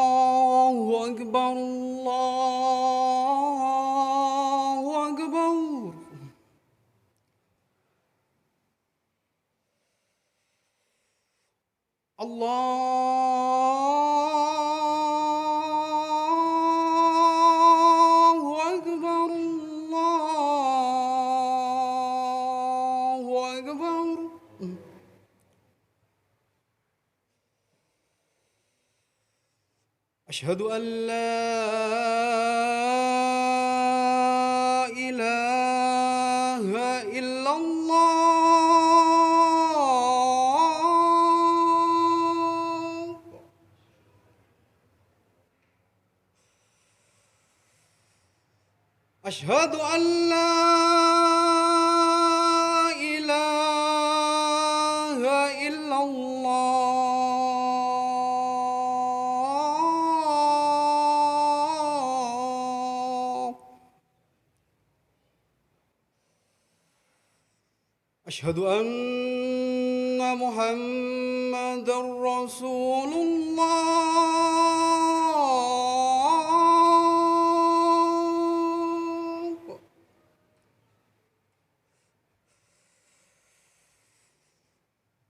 الله أكبر الله أكبر. الله أكبر الله أكبر. أشهد أن لا إله إلا الله. أشهد أن لا إله إلا الله. أشهد أن محمدا رسول الله.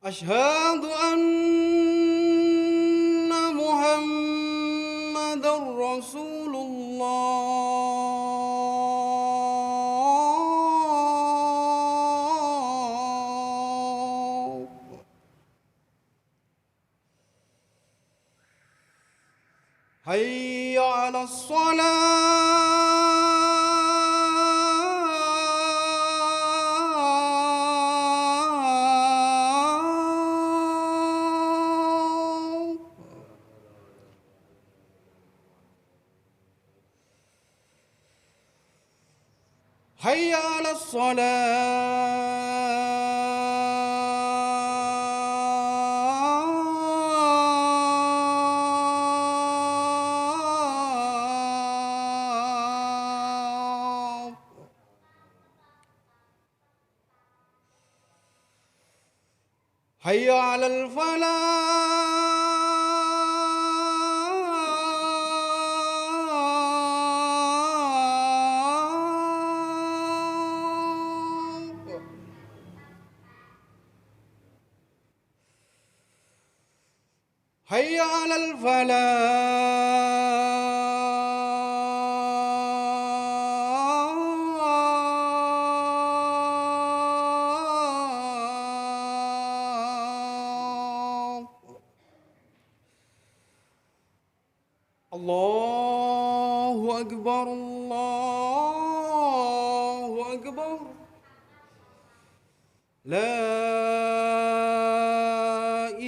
أشهد أن محمدا رسول الله. حي على الصلاة. حي على الصلاة. حي على الفلاح. حي على الفلاح. الله أكبر الله أكبر. لا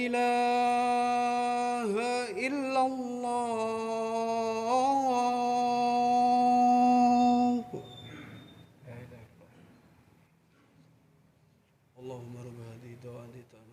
إله إلا الله. اللهم رب هذه الدعوة تعالى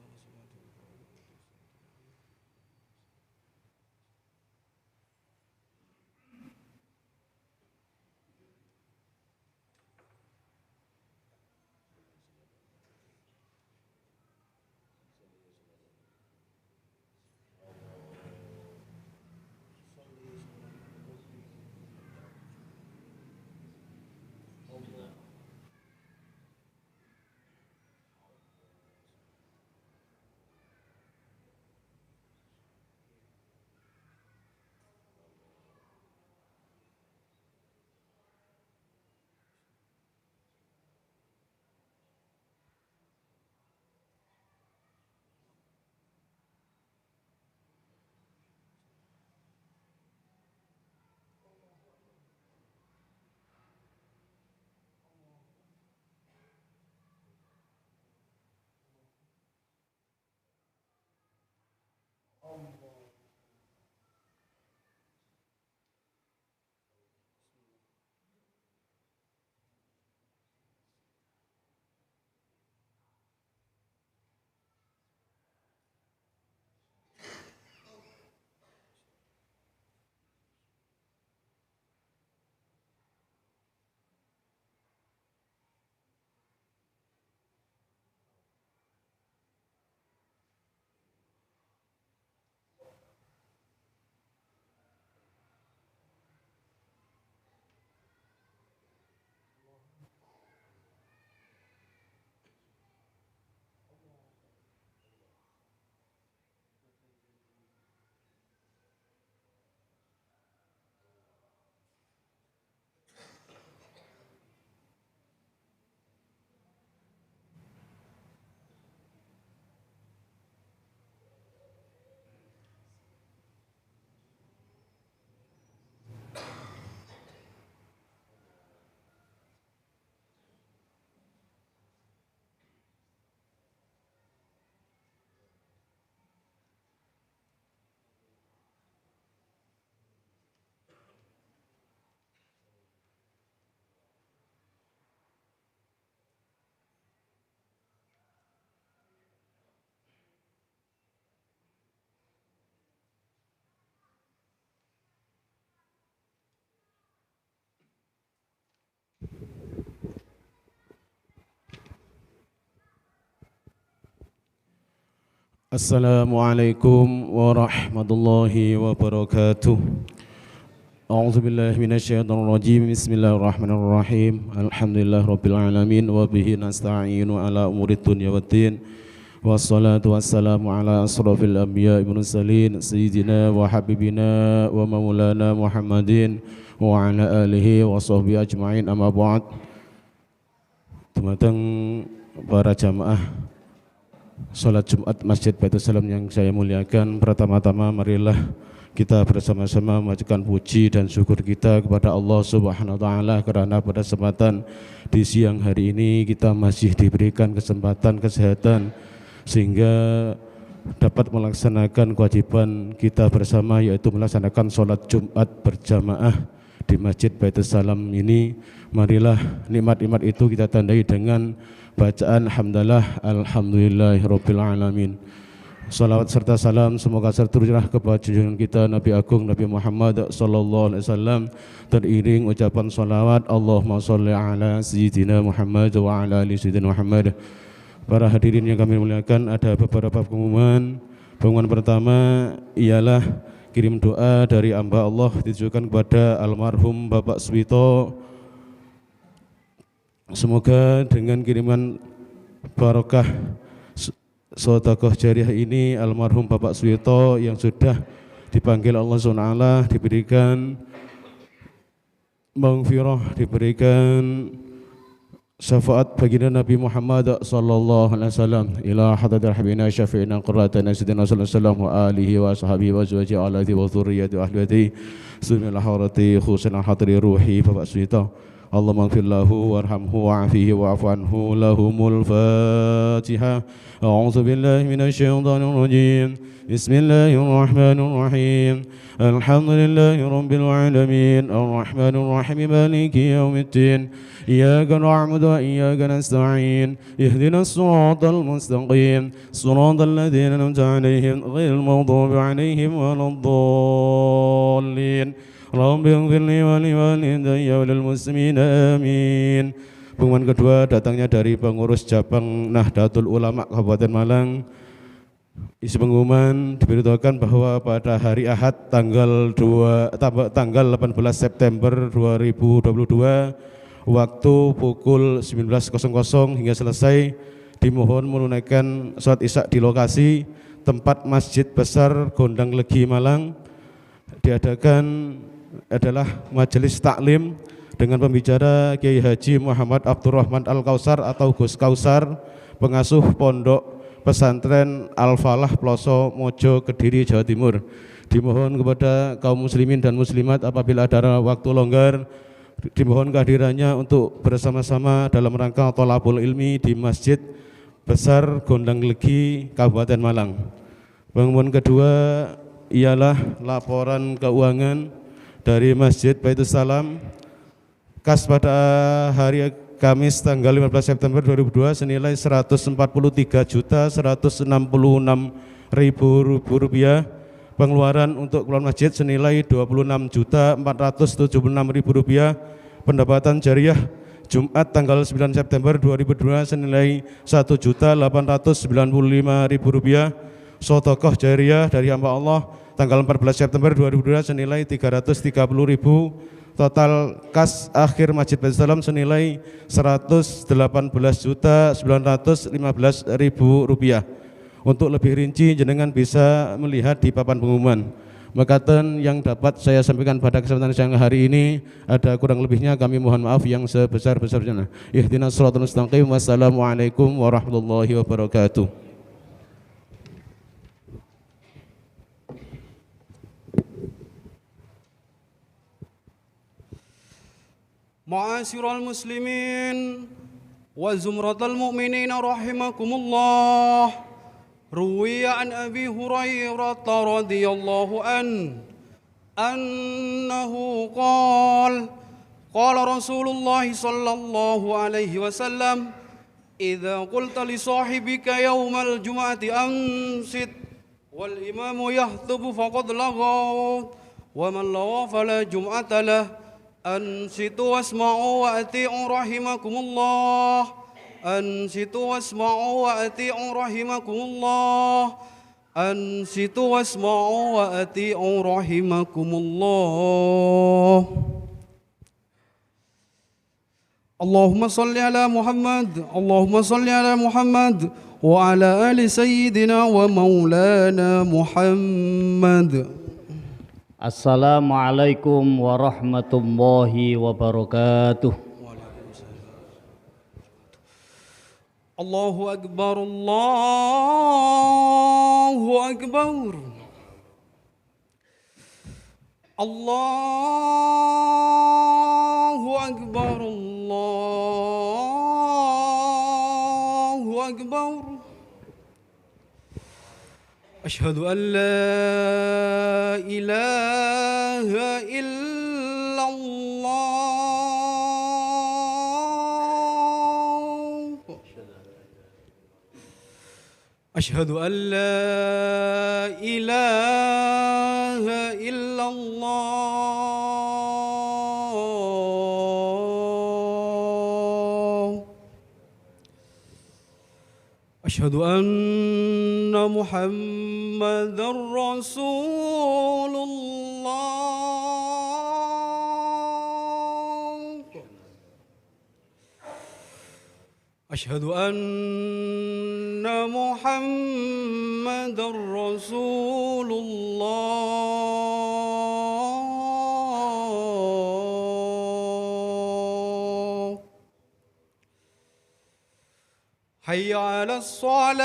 Assalamualaikum warahmatullahi wabarakatuh. A'udzu billahi minasyaitonir rajim. Bismillahirrahmanirrahim. Alhamdulillahirabbil alamin wa bihi nasta'inu ala umurid dunya waddin. Wassalatu wassalamu ala asrofil anbiya'i wal mursalin sayyidina wa habibina wa maulana Muhammadin wa ala alihi wa sahbihi ajma'in, amma ba'd. Dumateng para jamaah salat Jumat Masjid Baitul Salam yang saya muliakan, pertama-tama marilah kita bersama-sama mengajukan puji dan syukur kita kepada Allah Subhanahu wa taala karena pada kesempatan di siang hari ini kita masih diberikan kesempatan kesehatan sehingga dapat melaksanakan kewajiban kita bersama, yaitu melaksanakan salat Jumat berjamaah di Masjid Baitul Salam ini. Marilah nikmat-nikmat itu kita tandai dengan bacaan hamdalah alhamdulillahirabbil alamin. Salawat serta salam semoga tercurah kepada junjungan kita Nabi Agung Nabi Muhammad sallallahu alaihi wasallam, teriring ucapan salawat Allahumma sholli ala sayyidina Muhammad wa ala ali sayyidina Muhammad. Para hadirin yang kami muliakan, ada beberapa pengumuman. Pengumuman pertama ialah kirim doa dari hamba Allah ditujukan kepada almarhum Bapak Suwito. Semoga dengan kiriman barokah sedekah jariah ini almarhum Bapak Suwito yang sudah dipanggil Allah SWT diberikan maghfirah, diberikan syafaat baginda Nabi Muhammad sallallahu alaihi wasallam, ila hadratil habibina syafi'ina qurratana sayyidina sallallahu wa alihi wa sahbihi wa azwajihi alaihi wa dzurriyyati wa ahlihi subhanal harati khususan hadri ruhi Bapak Suwito. Allahumma ighfir lahu warhamhu wa'afihi wa'fu anhu. Lahumul Fatihah. A'udzu billahi minasyaitonir rajim. Bismillahirrahmanirrahim. Alhamdulillahi rabbil alamin. Arrahmanir rahim. Maliki yaumiddin. Iyyaka na'budu wa iyyaka nasta'in. Ihdinas siratal mustaqim. Siratal ladzina an'amta 'alaihim ghairil maghdubi 'alaihim waladdallin. Rabbi ighfirli wa liwalidayya wa lil muslimin amin. Pengumuman kedua datangnya dari pengurus cabang Nahdlatul Ulama Kabupaten Malang. Isi pengumuman diberitahukan bahwa pada hari Ahad tanggal 18 September 2022 waktu pukul 19.00 hingga selesai dimohon menunaikan salat Isya di lokasi tempat Masjid Besar Gondang Legi Malang. Diadakan adalah majelis taklim dengan pembicara Kiai Haji Muhammad Abdurrahman Al-Kausar atau Gus Kausar, pengasuh Pondok Pesantren Al-Falah Ploso Mojo Kediri Jawa Timur. Dimohon kepada kaum muslimin dan muslimat apabila ada waktu longgar dimohon kehadirannya untuk bersama-sama dalam rangka thalabul ilmi di Masjid Besar Gondang Legi Kabupaten Malang. Pengumuman kedua ialah laporan keuangan dari Masjid Baitul Salam kas pada hari Kamis tanggal 15 September 2002 senilai Rp141.166.000. Pengeluaran untuk keluar masjid senilai Rp26.476.000. Pendapatan jariah Jumat tanggal 9 September 2002 senilai Rp1.895.000. Sedekah jariah dari hamba Allah tanggal 14 September 2002 senilai Rp330.000. Total kas akhir Masjid Baitul Salam senilai Rp118.915.000. Untuk lebih rinci jenengan bisa melihat di papan pengumuman. Mekaten yang dapat saya sampaikan pada kesempatan siang hari ini, ada kurang lebihnya kami mohon maaf yang sebesar-besarnya. Ihdinas shiratal mustaqim. Wassalamualaikum warahmatullahi wabarakatuh. Ma'asyiral muslimin wa zumratal mu'minin rahimakumullah. Ruwiya an Abi Hurairah radhiyallahu annahu qala Rasulullah sallallahu alaihi wasallam idza qulta li sahibika yawmal jum'ati ansit wal imamu yahthubu faqad laghaw wa man lawa fala jum'ata lah. Ansitu wasma'u wa ati'u rahimakumullah. Ansitu wasma'u wa ati'u rahimakumullah. أنصتوا واسمعوا وأطيعوا رحمكم الله. اللهم صل على محمد، اللهم صل على محمد وعلى آل سيدنا ومولانا محمد. Assalamualaikum warahmatullahi wabarakatuh. الله أكبر الله أكبر الله أكبر الله أكبر أشهد أن لا إله إلا الله أشهد أن لا إله إلا الله أشهد أن محمدا رسول الله أشهد أن محمدا رسول الله حي على الصلاة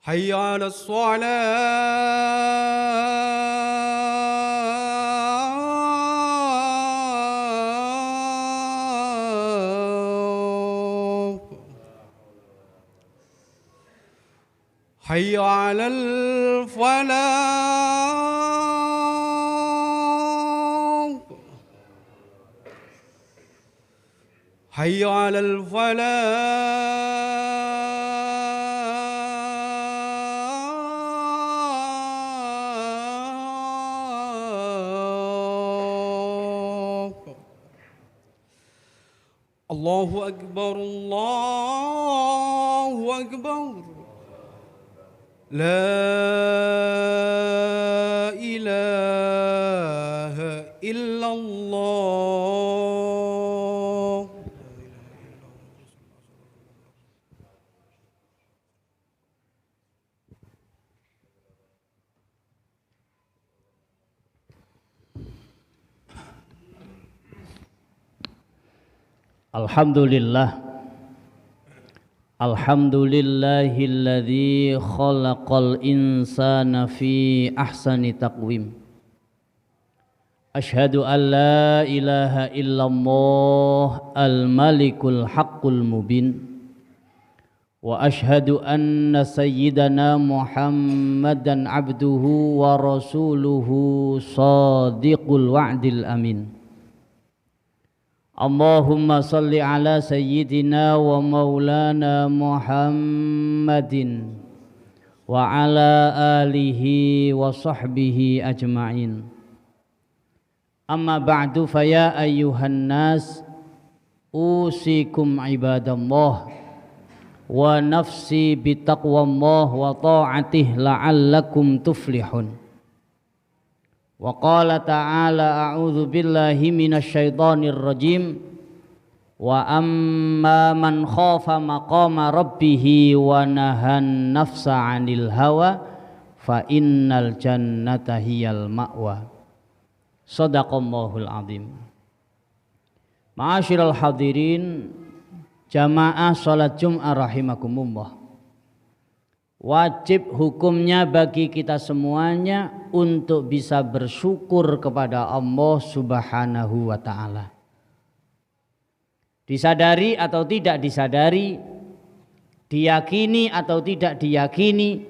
حي على الصلاة حي على الفلاح حي على الفلاح الله أكبر الله أكبر لا إله إلا الله. Alhamdulillah. Alhamdulillahilladzi khalaqal insana fi ahsani taqwim. Asyhadu an la ilaha illallah al-malikul haqqul mubin. Wa asyhadu anna sayyidana Muhammadan abduhu wa rasuluhu shadiqul wa'dil amin. Allahumma salli ala sayyidina wa maulana Muhammadin wa ala alihi wa sahbihi ajma'in. Amma ba'du faya ayyuhan nas usikum ibadallah wa nafsi bitaqwallah wa ta'atih la'allakum tuflihun. Wa qala ta'ala a'udzu billahi minasy syaithanir rajim wa amma man khafa maqama rabbih wa nahan nafsa 'anil hawa fa innal jannata hiyal ma'wa. Shadaqallahul azim. Ma'asyiral hadirin jamaah salat Jumat rahimakumullah. Wajib hukumnya bagi kita semuanya untuk bisa bersyukur kepada Allah Subhanahu wa ta'ala. Disadari atau tidak disadari, diyakini atau tidak diyakini,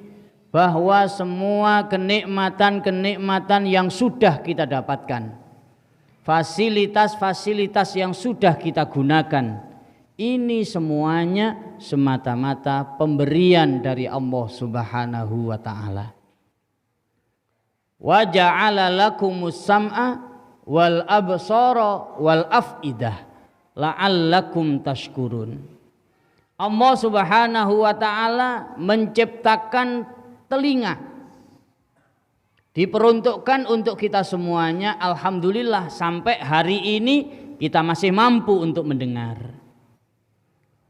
bahwa semua kenikmatan-kenikmatan yang sudah kita dapatkan, fasilitas-fasilitas yang sudah kita gunakan, ini semuanya semata-mata pemberian dari Allah Subhanahu wa ta'ala. Wa ja'ala lakumus sam'a wal absara wal af'idah la'allakum tashkurun. Allah Subhanahu wa taala menciptakan telinga, diperuntukkan untuk kita semuanya. Alhamdulillah sampai hari ini kita masih mampu untuk mendengar.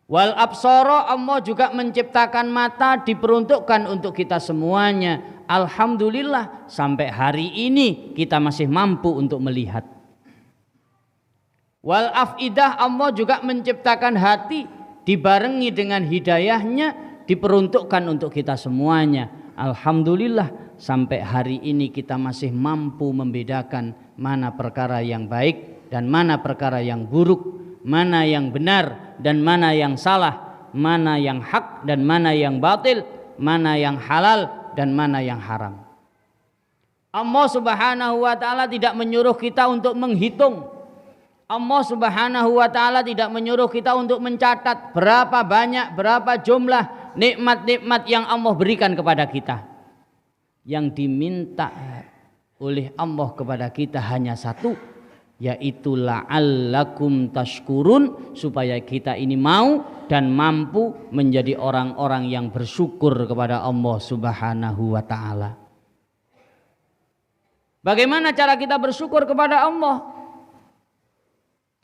Wal absara, Allah juga menciptakan mata, diperuntukkan untuk kita semuanya. Alhamdulillah sampai hari ini kita masih mampu untuk melihat. Wal afidah, Allah juga menciptakan hati, dibarengi dengan hidayahnya, diperuntukkan untuk kita semuanya. Alhamdulillah sampai hari ini kita masih mampu membedakan mana perkara yang baik dan mana perkara yang buruk, mana yang benar dan mana yang salah, mana yang hak dan mana yang batil, mana yang halal dan mana yang haram. Allah Subhanahu wa taala tidak menyuruh kita untuk menghitung. Allah Subhanahu wa taala tidak menyuruh kita untuk mencatat berapa banyak, berapa jumlah nikmat-nikmat yang Allah berikan kepada kita. Yang diminta oleh Allah kepada kita hanya satu, yaitu la'allakum tashkurun, supaya kita ini mau dan mampu menjadi orang-orang yang bersyukur kepada Allah Subhanahu wa taala. Bagaimana cara kita bersyukur kepada Allah?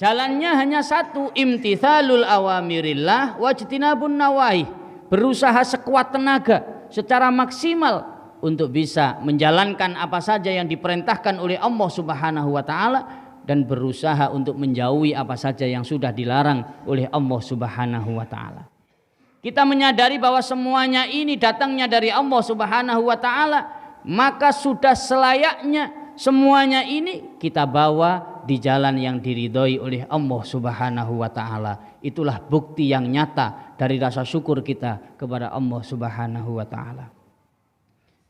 Jalannya hanya satu, imtithalul awamirillah wajtinabun nawahi. Berusaha sekuat tenaga secara maksimal untuk bisa menjalankan apa saja yang diperintahkan oleh Allah Subhanahu wa taala dan berusaha untuk menjauhi apa saja yang sudah dilarang oleh Allah Subhanahu wa taala. Kita menyadari bahwa semuanya ini datangnya dari Allah Subhanahu wa taala, maka sudah selayaknya semuanya ini kita bawa di jalan yang diridhoi oleh Allah Subhanahu wa taala. Itulah bukti yang nyata dari rasa syukur kita kepada Allah Subhanahu wa taala.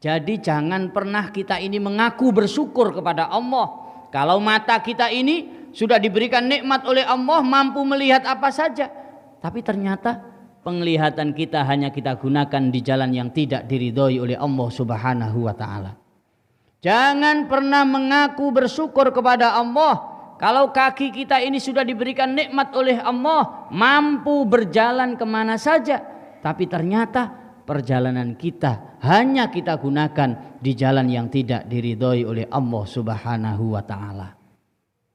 Jadi jangan pernah kita ini mengaku bersyukur kepada Allah kalau mata kita ini sudah diberikan nikmat oleh Allah, mampu melihat apa saja, tapi ternyata penglihatan kita hanya kita gunakan di jalan yang tidak diridhoi oleh Allah Subhanahu wa taala. Jangan pernah mengaku bersyukur kepada Allah kalau kaki kita ini sudah diberikan nikmat oleh Allah, mampu berjalan kemana saja, tapi ternyata perjalanan kita hanya kita gunakan di jalan yang tidak diridhoi oleh Allah Subhanahu wa taala.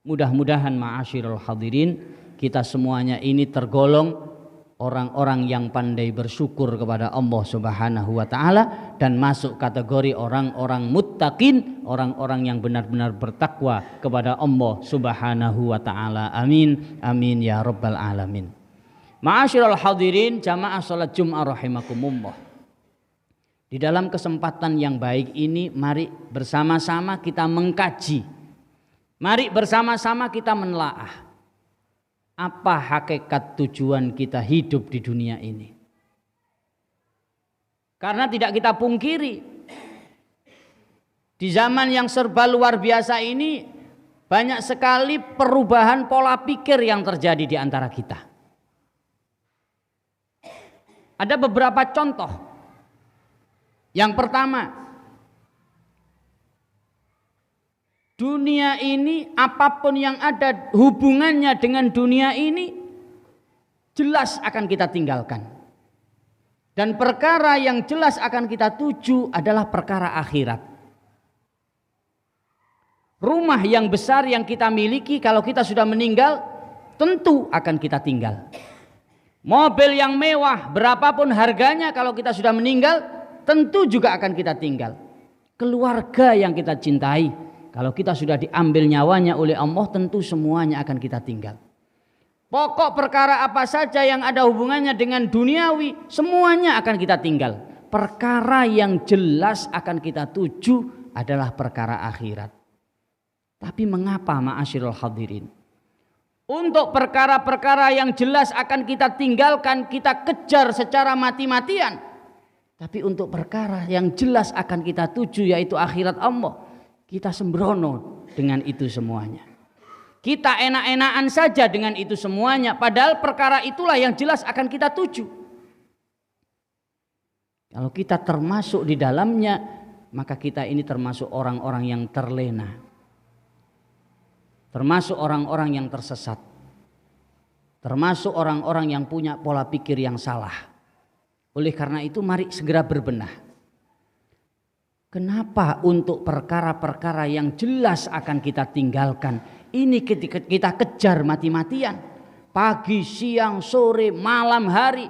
Mudah-mudahan ma'asyiral hadirin, kita semuanya ini tergolong orang-orang yang pandai bersyukur kepada Allah Subhanahu wa taala dan masuk kategori orang-orang muttaqin, orang-orang yang benar-benar bertakwa kepada Allah Subhanahu wa taala. Amin amin ya rabbal alamin. Ma'asyiral hadirin jamaah salat Jumat rahimakumullah. Di dalam kesempatan yang baik ini mari bersama-sama kita mengkaji. Mari bersama-sama kita menelaah apa hakikat tujuan kita hidup di dunia ini. Karena tidak kita pungkiri, di zaman yang serba luar biasa ini banyak sekali perubahan pola pikir yang terjadi di antara kita. Ada beberapa contoh. Yang pertama, dunia ini, apapun yang ada hubungannya dengan dunia ini jelas akan kita tinggalkan. Dan perkara yang jelas akan kita tuju adalah perkara akhirat. Rumah yang besar yang kita miliki kalau kita sudah meninggal tentu akan kita tinggal. Mobil yang mewah berapapun harganya kalau kita sudah meninggal tentu juga akan kita tinggal. Keluarga yang kita cintai kalau kita sudah diambil nyawanya oleh Allah tentu semuanya akan kita tinggal. Pokok perkara apa saja yang ada hubungannya dengan duniawi semuanya akan kita tinggal. Perkara yang jelas akan kita tuju adalah perkara akhirat. Tapi mengapa ma'asyiral hadirin? Untuk perkara-perkara yang jelas akan kita tinggalkan, kita kejar secara mati-matian. Tapi untuk perkara yang jelas akan kita tuju yaitu akhirat Allah, kita sembrono dengan itu semuanya. Kita enak-enakan saja dengan itu semuanya, padahal perkara itulah yang jelas akan kita tuju. Kalau kita termasuk di dalamnya, maka kita ini termasuk orang-orang yang terlena, termasuk orang-orang yang tersesat. termasuk orang-orang yang punya pola pikir yang salah. Oleh karena itu mari segera berbenah. Kenapa untuk perkara-perkara yang jelas akan kita tinggalkan, ini kita kejar mati-matian, pagi, siang, sore, malam, hari,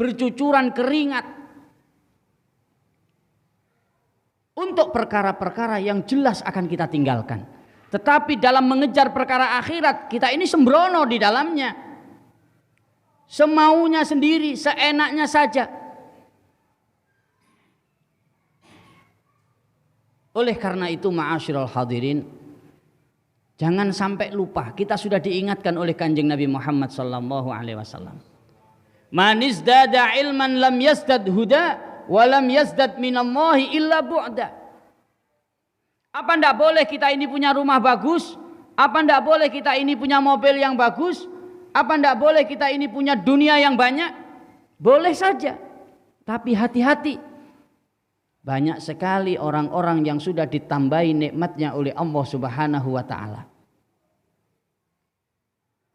bercucuran keringat untuk perkara-perkara yang jelas akan kita tinggalkan. Tetapi dalam mengejar perkara akhirat, kita ini sembrono di dalamnya, semaunya sendiri, seenaknya saja. Oleh karena itu ma'asyiral hadirin, jangan sampai lupa, kita sudah diingatkan oleh Kanjeng Nabi Muhammad sallallahu alaihi wasallam. Man izdada ilman lam yazdad huda wa lam yazdad minallahi illa bu'da. Apa ndak boleh kita ini punya rumah bagus? Apa ndak boleh kita ini punya mobil yang bagus? Apa ndak boleh kita ini punya dunia yang banyak? Boleh saja. Tapi hati-hati. Banyak sekali orang-orang yang sudah ditambahi nikmatnya oleh Allah Subhanahu wa taala.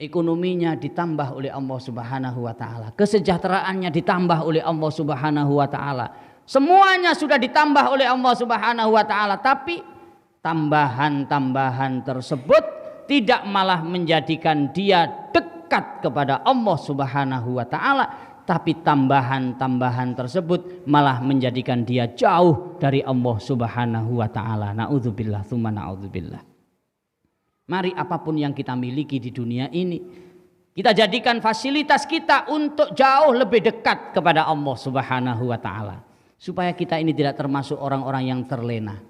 Ekonominya ditambah oleh Allah Subhanahu wa taala, kesejahteraannya ditambah oleh Allah Subhanahu wa taala. Semuanya sudah ditambah oleh Allah Subhanahu wa taala, tapi tambahan-tambahan tersebut tidak malah menjadikan dia dekat kepada Allah Subhanahu wa taala, tapi tambahan-tambahan tersebut malah menjadikan dia jauh dari Allah Subhanahu wa taala. Nauzubillah tsumma naudzubillah. Mari apapun yang kita miliki di dunia ini, kita jadikan fasilitas kita untuk jauh lebih dekat kepada Allah Subhanahu wa taala, supaya kita ini tidak termasuk orang-orang yang terlena.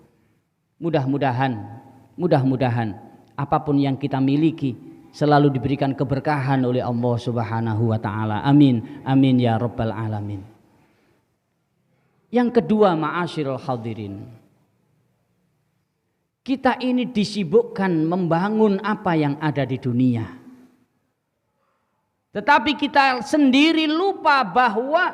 Mudah-mudahan apapun yang kita miliki selalu diberikan keberkahan oleh Allah Subhanahu wa taala. Amin. Amin ya rabbal alamin. Yang kedua, ma'asyiral hadirin, kita ini disibukkan membangun apa yang ada di dunia. Tetapi kita sendiri lupa bahwa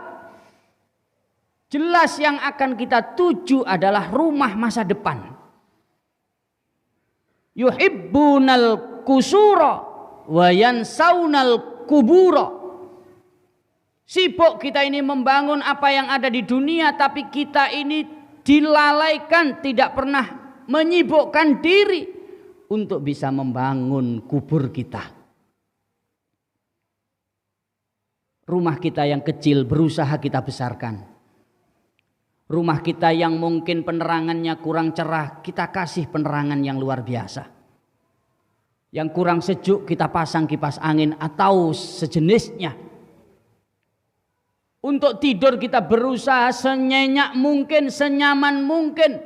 jelas yang akan kita tuju adalah rumah masa depan. Yuhibbunal kusura wa yansaunal kubura. Sibuk kita ini membangun apa yang ada di dunia, tapi kita ini dilalaikan, tidak pernah menyibukkan diri untuk bisa membangun kubur kita. Rumah kita yang kecil berusaha kita besarkan. Rumah kita yang mungkin penerangannya kurang cerah, kita kasih penerangan yang luar biasa. Yang kurang sejuk, kita pasang kipas angin atau sejenisnya. Untuk tidur kita berusaha senyenyak mungkin, senyaman mungkin.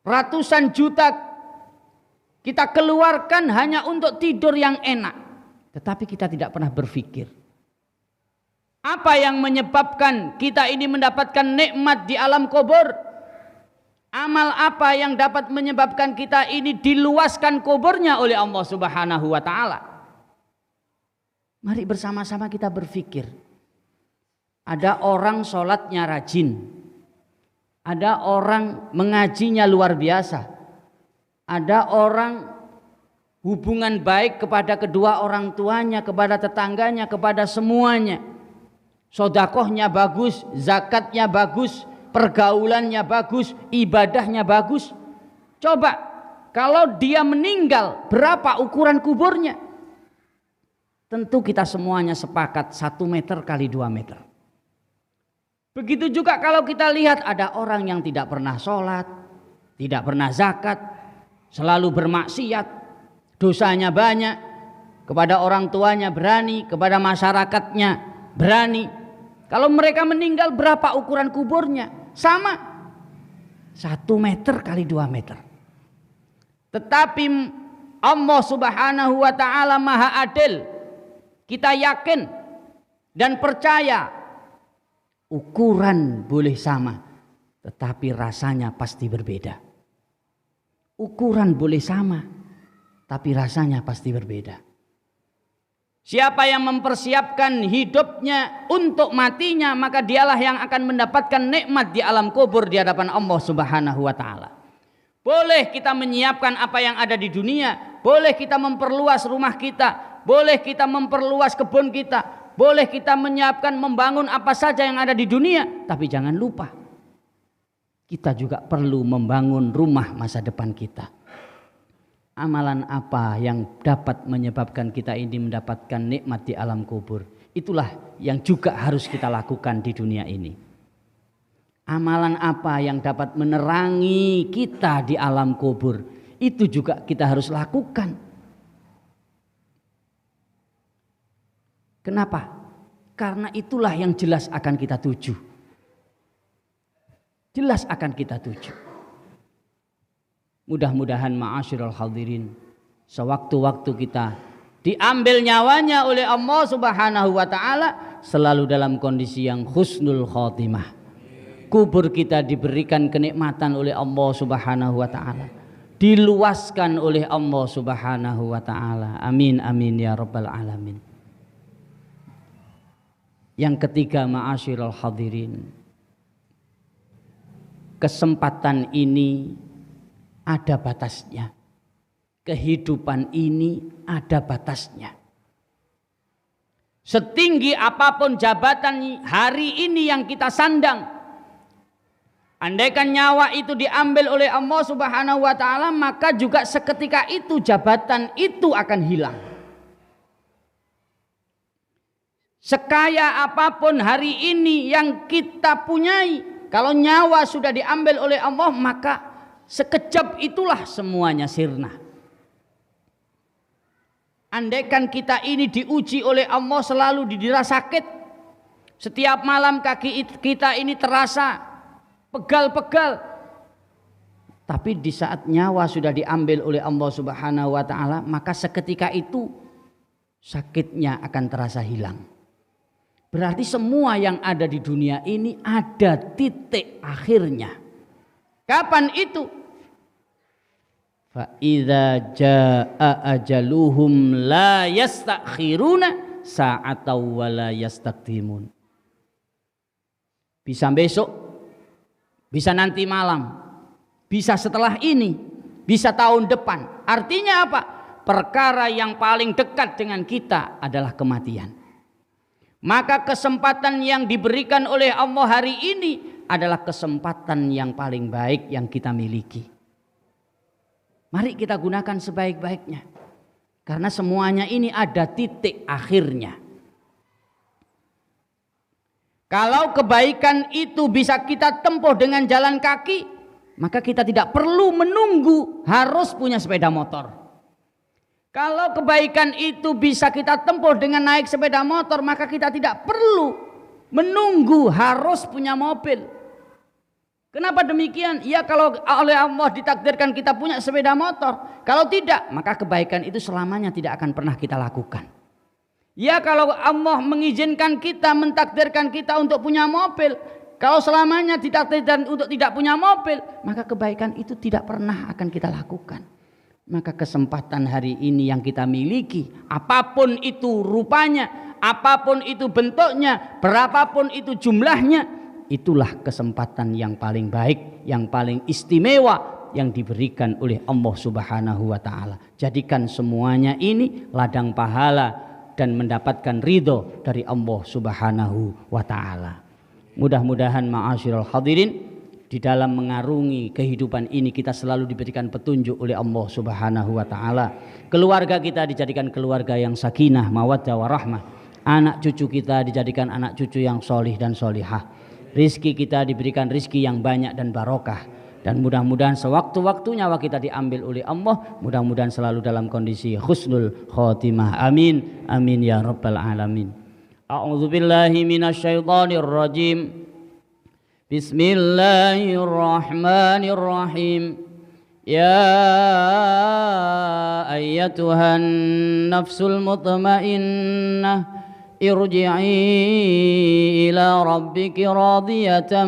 Ratusan juta kita keluarkan hanya untuk tidur yang enak. Tetapi kita tidak pernah berpikir, apa yang menyebabkan kita ini mendapatkan nikmat di alam kubur? Amal apa yang dapat menyebabkan kita ini diluaskan kuburnya oleh Allah Subhanahu wa taala? Mari bersama-sama kita berpikir. Ada orang sholatnya rajin, ada orang mengajinya luar biasa, ada orang hubungan baik kepada kedua orang tuanya, kepada tetangganya, kepada semuanya. Sodakohnya bagus, zakatnya bagus, pergaulannya bagus, ibadahnya bagus. Coba kalau dia meninggal, berapa ukuran kuburnya? Tentu kita semuanya sepakat 1 meter kali 2 meter. Begitu juga kalau kita lihat ada orang yang tidak pernah sholat, tidak pernah zakat, selalu bermaksiat, dosanya banyak, kepada orang tuanya berani, kepada masyarakatnya berani. Kalau mereka meninggal, berapa ukuran kuburnya? Sama, 1 meter kali 2 meter. Tetapi Allah Subhanahu wa taala Maha Adil. Kita yakin dan percaya ukuran boleh sama, tetapi rasanya pasti berbeda. Ukuran boleh sama, tapi rasanya pasti berbeda. Siapa yang mempersiapkan hidupnya untuk matinya, maka dialah yang akan mendapatkan nikmat di alam kubur di hadapan Allah Subhanahu wa taala. Boleh kita menyiapkan apa yang ada di dunia, boleh kita memperluas rumah kita, boleh kita memperluas kebun kita, boleh kita menyiapkan membangun apa saja yang ada di dunia, tapi jangan lupa kita juga perlu membangun rumah masa depan kita. Amalan apa yang dapat menyebabkan kita ini mendapatkan nikmat di alam kubur? Itulah yang juga harus kita lakukan di dunia ini. Amalan apa yang dapat menerangi kita di alam kubur? Itu juga kita harus lakukan. Kenapa? Karena itulah yang jelas akan kita tuju. Jelas akan kita tuju. Mudah-mudahan ma'asyiral hadirin, sewaktu-waktu kita diambil nyawanya oleh Allah Subhanahu wa taala selalu dalam kondisi yang husnul khotimah. Kubur kita diberikan kenikmatan oleh Allah Subhanahu wa taala, diluaskan oleh Allah Subhanahu wa taala. Amin amin ya rabbal alamin. Yang ketiga, ma'asyiral hadirin, kesempatan ini ada batasnya. Kehidupan ini ada batasnya. Setinggi apapun jabatan hari ini yang kita sandang, andaikan nyawa itu diambil oleh Allah Subhanahu wa taala, maka juga seketika itu jabatan itu akan hilang. Sekaya apapun hari ini yang kita punyai, kalau nyawa sudah diambil oleh Allah, maka sekejap itulah semuanya sirna. Andaikan kita ini diuji oleh Allah selalu didera sakit, setiap malam kaki kita ini terasa pegal-pegal, tapi di saat nyawa sudah diambil oleh Allah Subhanahu wa taala, maka seketika itu sakitnya akan terasa hilang. Berarti semua yang ada di dunia ini ada titik akhirnya. Kapan itu? Fa idza jaa ajaluhum la yastakhiruna sa'atan wa la yastaqdimun. Bisa besok, bisa nanti malam, bisa setelah ini, bisa tahun depan. Artinya apa? Perkara yang paling dekat dengan kita adalah kematian. Maka kesempatan yang diberikan oleh Allah hari ini adalah kesempatan yang paling baik yang kita miliki. Mari kita gunakan sebaik-baiknya. Karena semuanya ini ada titik akhirnya. Kalau kebaikan itu bisa kita tempuh dengan jalan kaki, maka kita tidak perlu menunggu harus punya sepeda motor. Kalau kebaikan itu bisa kita tempuh dengan naik sepeda motor, maka kita tidak perlu menunggu harus punya mobil. Kenapa demikian? Ya, kalau oleh Allah ditakdirkan kita punya sepeda motor. Kalau tidak, maka kebaikan itu selamanya tidak akan pernah kita lakukan. Ya, kalau Allah mengizinkan kita, mentakdirkan kita untuk punya mobil, kalau selamanya ditakdirkan untuk tidak punya mobil, maka kebaikan itu tidak pernah akan kita lakukan. Maka kesempatan hari ini yang kita miliki, apapun itu rupanya, apapun itu bentuknya, berapapun itu jumlahnya, itulah kesempatan yang paling baik, yang paling istimewa yang diberikan oleh Allah Subhanahu wa taala. Jadikan semuanya ini ladang pahala dan mendapatkan ridho dari Allah Subhanahu wa taala. Mudah-mudahan ma'asyiral hadirin, di dalam mengarungi kehidupan ini kita selalu diberikan petunjuk oleh Allah Subhanahu wa taala. Keluarga kita dijadikan keluarga yang sakinah, mawaddah warahmah. Anak cucu kita dijadikan anak cucu yang solih dan solihah. Rizki kita diberikan rizki yang banyak dan barokah. Dan mudah-mudahan sewaktu-waktu nyawa kita diambil oleh Allah, mudah-mudahan selalu dalam kondisi husnul khotimah. Amin amin ya rabbal alamin. A'udzubillahi minasyaitonir rajim. Bismillahirrahmanirrahim. Ya ayyatuhan nafsul mutmainnah, irji'i ila rabbiki radiyatan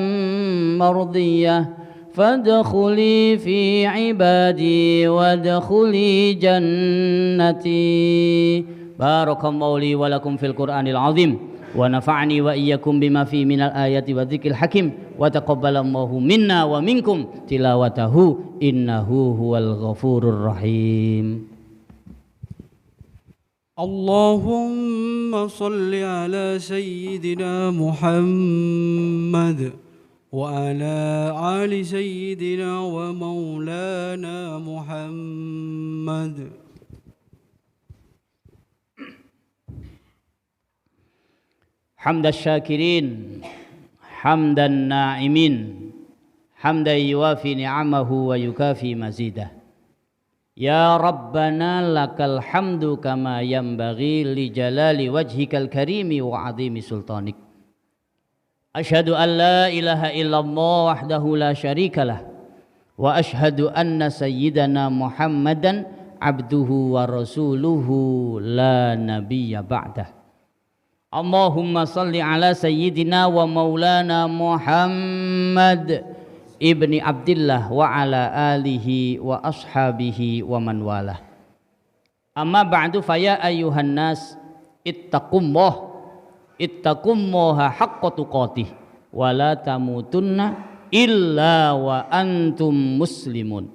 mardiyah, fadkhuli fi ibadi wadkhuli jannati. Barakallahu li wa lakum fil Qur'anil azim. Wa nafa'ani wa iyyakum bima fi minal ayati wa dzikril hakim wa taqabbalallahu minna wa minkum tilawatahu innahu huwal ghafurur rahim. اللهم صل على سيدنا محمد وعلى آل سيدنا ومولانا محمد. حمد الشاكرين حمد الناعمين حمدا يوافي نعمه ويكافي مزيده. يا ربنا لك الحمد كما ينبغي لجلال وجهك الكريم وعظيم سلطانك. أشهد أن لا إله إلا الله وحده لا شريك له وأشهد أن سيدنا محمدا عبده ورسوله لا نبي بعده. اللهم صل على سيدنا ومولانا محمد ibni Abdillah wa ala alihi wa ashabihi wa man walah. Amma ba'du faya ayyuhan nas ittaqullaha haqqa tuqatih wa la tamutunna illa wa antum muslimun.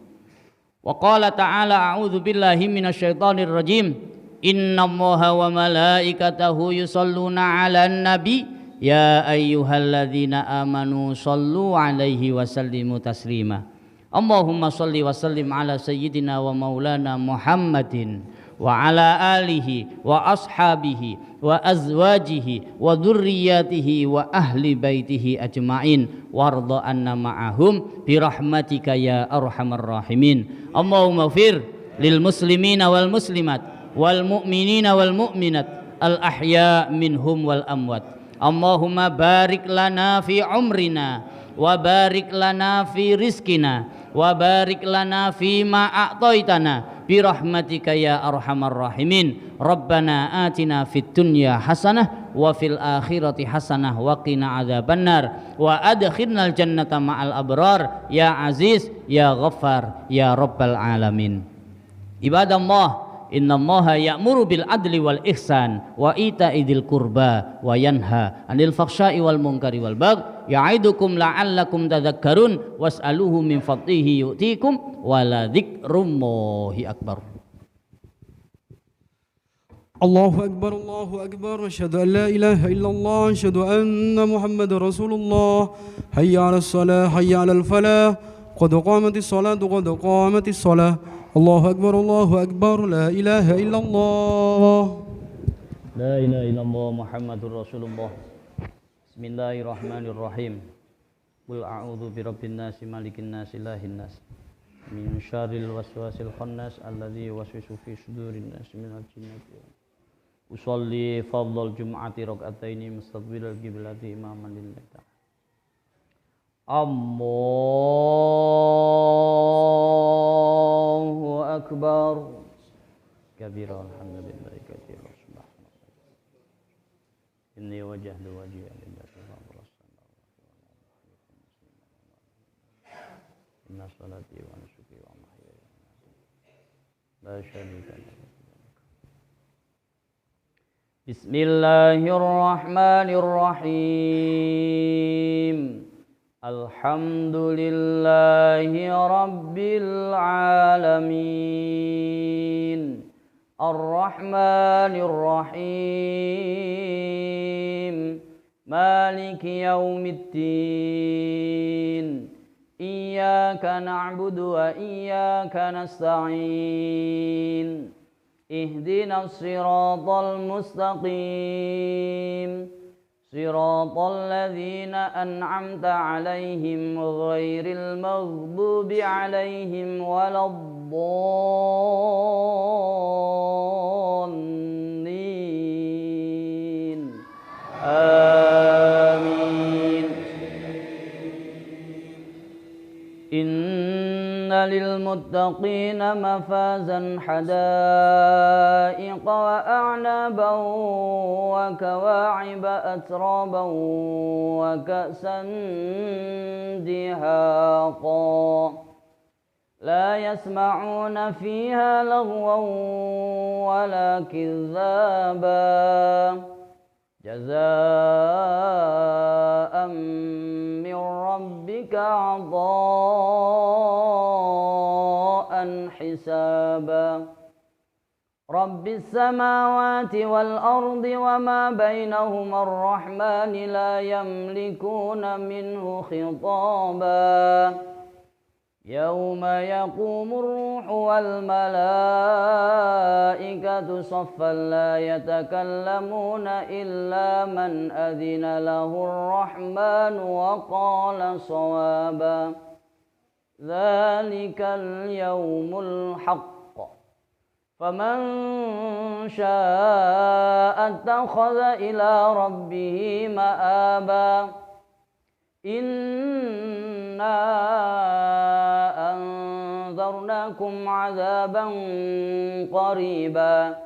Wa qala ta'ala a'udzu billahi minasyaitonir rajim. Innallaha wa malaikatahu yusholluna 'alan nabi ya ayyuhalladzina amanu sallu alaihi wa sallimu taslima. Allahumma salli wa sallim ala sayyidina wa maulana Muhammadin wa ala alihi wa ashabihi wa azwajihi wa dhurriyyatihi wa ahli baitihi ajma'in warda anna ma'ahum birahmatika ya arhamar rahimin. Allahumma fir lil muslimina wal muslimat wal mu'minina wal mu'minat al ahya minhum wal amwat. Allahumma barik lana fi umrina wa barik lana fi rizkina wa barik lana fi ma a'taitana bi rahmatika ya arhamar rahimin. Rabbana atina fid dunya hasanah wa fil akhirati hasanah wa qina adzabannar wa adkhilnal jannata ma'al abrar ya aziz ya ghaffar ya rabbal alamin. Ibadallah, innallaha ya'muru bil adli wal ihsan wa ita'i dzil qurba wa yanha 'anil fakhsya'i wal munkari wal baghi ya'idukum la'allakum tadhakkarun was'aluhu min fadlihi yu'tikum wa la dzikrullahi akbar. Allahu akbar, Allahu akbar, asyhadu an la ilaha illallah, asyhadu anna Muhammadar Rasulullah. Hayya 'alas shalah, hayya 'alal falah, qad qamatis salatu, qad qamatis salah. Allahu akbar, Allahu akbar, la ilaha illallah. La ilaha illallah Muhammadur Rasulullah. Bismillahirrahmanirrahim. Qul a'udzu birabbin nas, malikin nas, ilahin nas, min syarril waswasil khannas alladzi yuwaswisu fi sudurin nas minal jinnati. Usolli fardhal jum'ati rak'ataini mustaqbilal qiblati imaman lillahi ta'ala. Allahu akbar kabira alhamdulillahi katsira subhanallah. Inni wajjahtu wajhiya lillahi rabbil alamin. Inna salati wa nusuki wa mahyaya la syarika lahu. Bismillahirrahmanirrahim. Alhamdulillahi rabbil alamin. Ar-Rahmanir Rahim. Maliki yaumiddin. Iyyaka na'budu wa iyyaka nasta'in. Ihdinas siratal mustaqim. Siratal ladzina an'amta 'alaihim ghairil maghdubi 'alaihim waladdallin. Amin. Inna lil muttaqina mafazan hadaiqa wa a'naban wa kawa'iba atraban wa ka'san dihaqa la yasma'una fiha lagwan wa la kizaba jazaa'an min rabbika 'ataa'an hisaba. رب السماوات والأرض وما بينهما الرحمن لا يملكون منه خطابا يوم يقوم الروح والملائكة صفا لا يتكلمون إلا من أذن له الرحمن وقال صوابا ذلك اليوم الحق فمن شاء اتخذ إلى ربه مآبا إنا أنذرناكم عذابا قريبا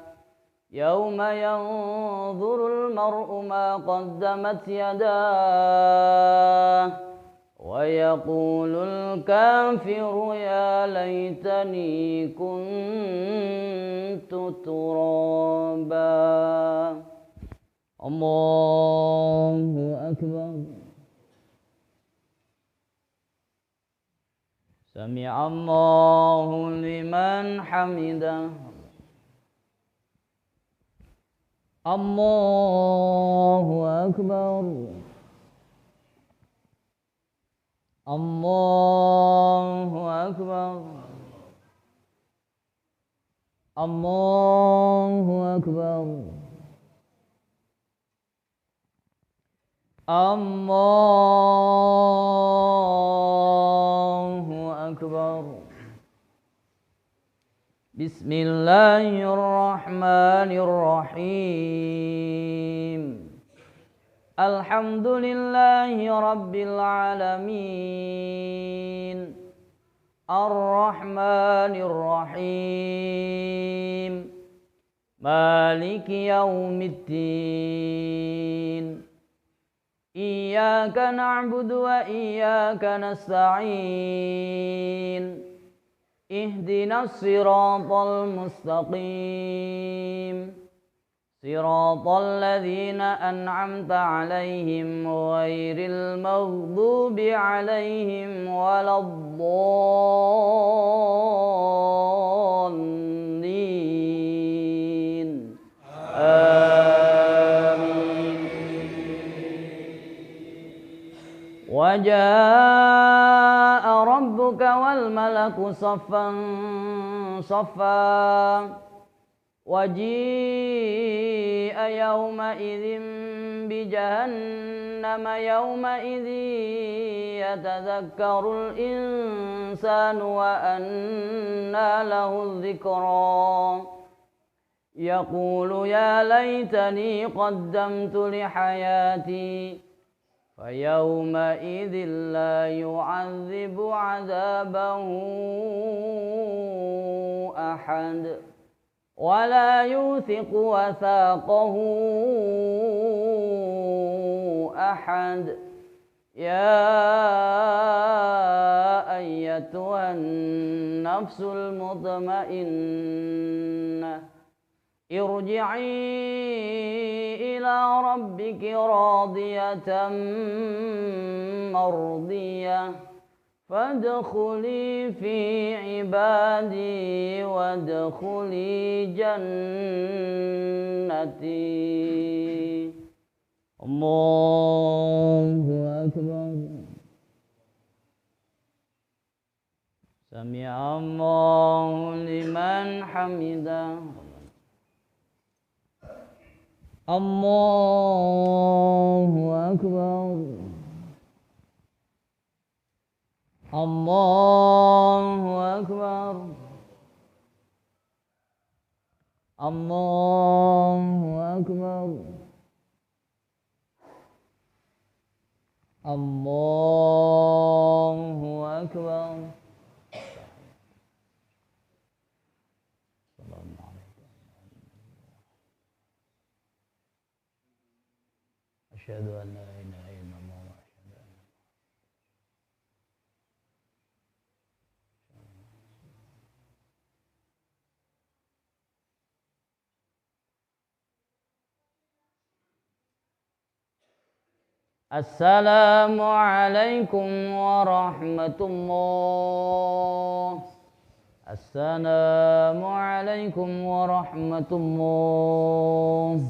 يوم ينظر المرء ما قدمت يداه ويقول الكافر يا ليتني كنت ترابا الله أكبر سمع الله لمن حمده الله أكبر الله أكبر الله أكبر الله أكبر بسم الله الرحمن الرحيم الحمد لله رب العالمين الرحمن الرحيم مالك يوم الدين إياك نعبد وإياك نستعين اهدنا الصراط المستقيم صراط الذين أنعمت عليهم غير المغضوب عليهم ولا الضالين آمين وجاء ربك والملك صفا صفا وجيء يومئذ بجهنم يومئذ يتذكر الإنسان وأنى له الذكرى يقول يا ليتني قدمت لحياتي فيومئذ لا يعذب عذابه أحد ولا يوثق وثاقه أحد يا أيتها النفس المطمئنة ارجعي إلى ربك راضية مرضية فادخلي في عبادي وادخلي جنتي الله أكبر سمع الله لمن حمده الله أكبر الله أكبر الله أكبر الله أكبر أشهد أن لا إله إلا الله وأشهد أن السلام عليكم ورحمة الله السلام عليكم ورحمة الله.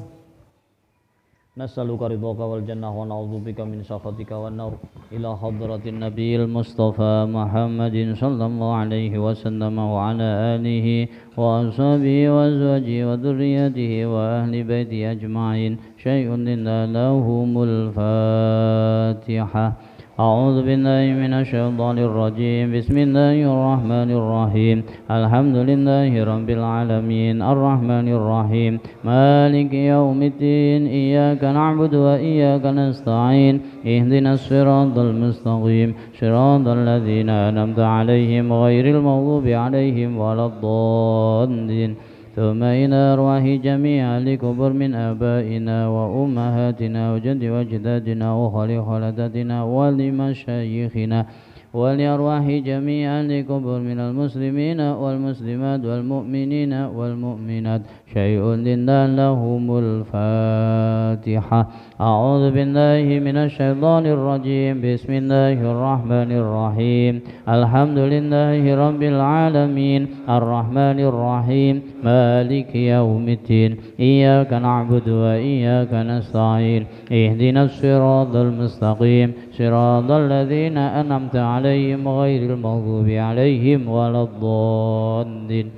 نسألك رضاك والجنة ونعوذ بك من سخطك والنار. إلى حضرة النبي المصطفى محمد صلى الله عليه وسلم وعلى آله وأصحابه وأزواجه وذريته وأهل بيته أجمعين. شيء لله لهم الفاتحة. أعوذ بالله من الشيطان الرجيم. بسم الله الرحمن الرحيم. الحمد لله رب العالمين الرحمن الرحيم مالك يوم الدين. إياك نعبد وإياك نستعين. اهدنا الصراط المستقيم صراط الذين أنعمت عليهم غير المغضوب عليهم ولا الضالين. ثم إلى أرواح جميع الكبر من آبائنا وأمهاتنا وجد وأجدادنا وخالاتنا ولمشايخنا ولأرواح جميع الكبر من المسلمين والمسلمات والمؤمنين والمؤمنات. شيء لله لهم الفاتحة. أعوذ بالله من الشيطان الرجيم. بسم الله الرحمن الرحيم. الحمد لله رب العالمين الرحمن الرحيم مالك يوم الدين. إياك نعبد وإياك نستعين. اهدنا الصراط المستقيم صراط الذين أنعمت عليهم غير المغضوب عليهم ولا الضالين.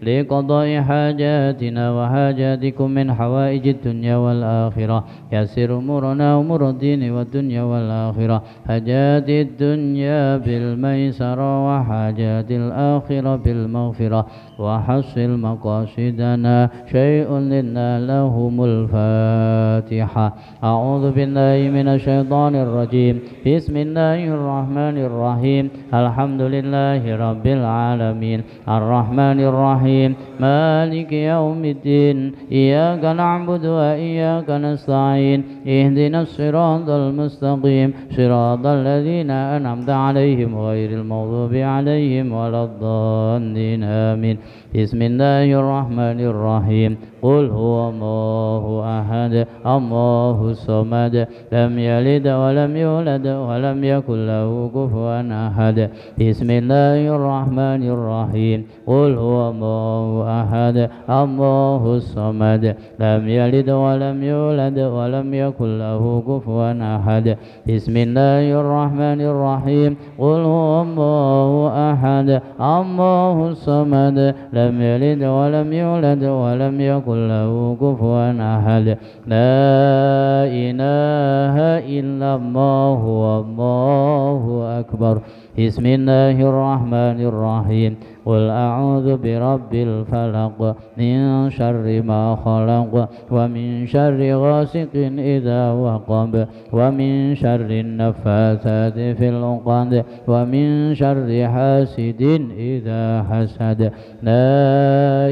لقضاء حاجاتنا وحاجاتكم من حوائج الدنيا والآخرة. يسر أمورنا أمور الدين والدنيا والآخرة. حاجات الدنيا بالميسرة وحاجات الآخرة بالمغفرة. وحصل مقاصدنا. شيء لله لهم الفاتحة. أعوذ بالله من الشيطان الرجيم. بسم الله الرحمن الرحيم. الحمد لله رب العالمين الرحمن الرحيم مالك يوم الدين. إياك نعبد وإياك نستعين. اهدنا الصراط المستقيم صراط الذين أنعمت عليهم غير المغضوب عليهم ولا الضالين آمين. بسم الله الرحمن الرحيم. قل هو الله أحد الله الصمد لم يلد ولم يولد ولم يكن له كفوا أحد. بسم الله الرحمن الرحيم. قل هو الله أحد الله الصمد لم يلد ولم يولد ولم يكن له كفوا أحد. بسم الله الرحمن الرحيم. قل هو الله أحد الله الصمد لم يلد ولم يولد ولم يكن له كفوا أحد. لا إله إلا الله والله أكبر. بسم الله الرحمن الرحيم. قل أعوذ برب الفلق من شر ما خلق ومن شر غاسق إذا وقب ومن شر النفاثات في العقد ومن شر حاسد إذا حسد. لا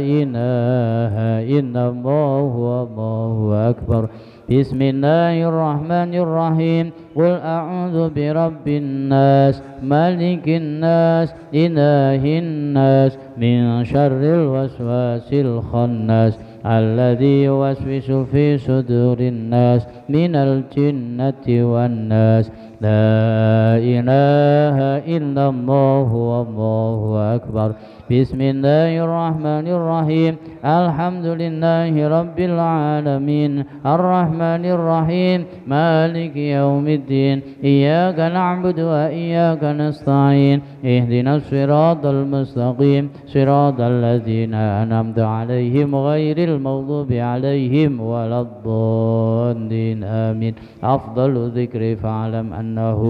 إله إلا الله والله أكبر. بسم الله الرحمن الرحيم. قل أعوذ برب الناس ملك الناس إله الناس من شر الوسواس الخناس الذي يوسوس في صدور الناس من الجنة والناس. لا إله إلا الله والله أكبر. بسم الله الرحمن الرحيم. الحمد لله رب العالمين الرحمن الرحيم مالك يوم الدين. إياك نعبد وإياك نستعين. اهدنا الصراط المستقيم صراط الذين أنعمت عليهم غير المغضوب عليهم ولا الضالين آمين. أفضل الذكر فاعلم أنه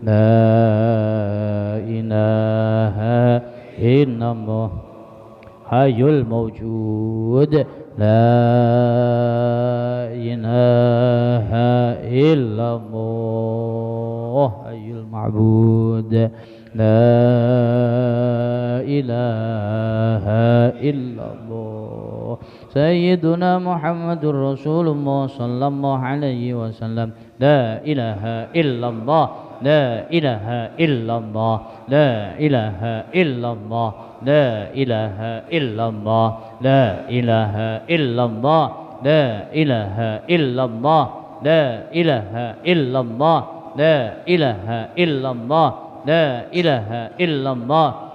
لا إله إلا الله حي الموجود. لا إله إلا الله حي المعبود. لا إله إلا الله سيدنا محمد رسول الله صلى الله عليه وسلم. لا إله إلا الله لا إله إلا الله لا إله إلا الله لا إله إلا الله لا إله إلا الله لا إله إلا الله لا إله إلا الله لا إله إلا الله لا إله إلا الله